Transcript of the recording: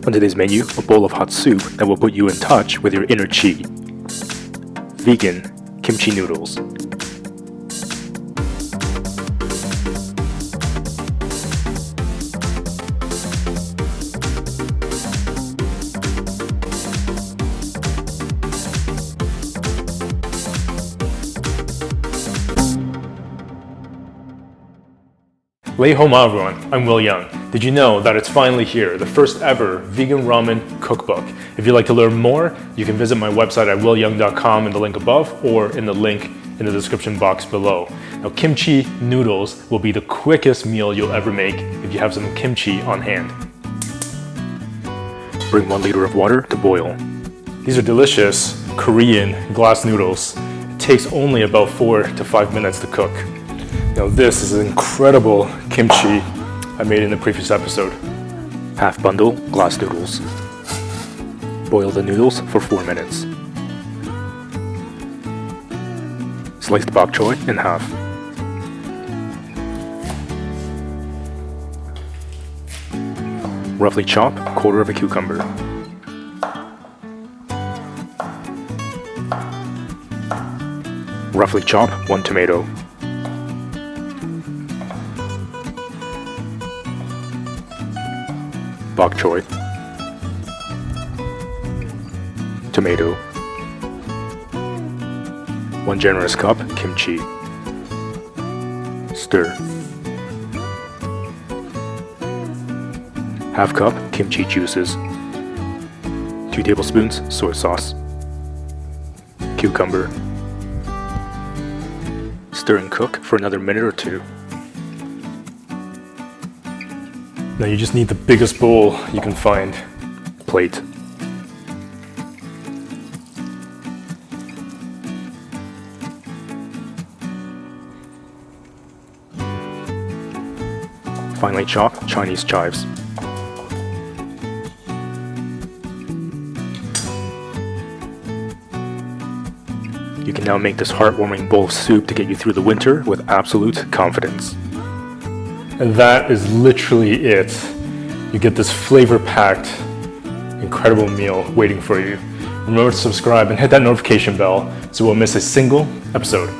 On today's menu, a bowl of hot soup that will put you in touch with your inner chi. Vegan kimchi noodles. Lei hou ma everyone, I'm Will Young. Did you know that it's finally here, the first ever vegan ramen cookbook? If you'd like to learn more, you can visit my website at willyoung.com in the link above or in the link in the description box below. Now, kimchi noodles will be the quickest meal you'll ever make if you have some kimchi on hand. Bring 1 liter of water to boil. These are delicious Korean glass noodles. It takes only about 4 to 5 minutes to cook. Now this is an incredible kimchi I made in the previous episode. Half bundle glass noodles. Boil the noodles for 4 minutes. Slice the bok choy in half. Roughly chop 1/4 of a cucumber. Roughly chop 1 tomato. Bok choy, tomato, 1 generous cup kimchi, stir, half cup kimchi juices, 2 tablespoons soy sauce, cucumber, stir and cook for another minute or 2. Now you just need the biggest bowl you can find. Plate. Finely chop Chinese chives. You can now make this heartwarming bowl of soup to get you through the winter with absolute confidence. And that is literally it. You get this flavor-packed, incredible meal waiting for you. Remember to subscribe and hit that notification bell so you won't miss a single episode.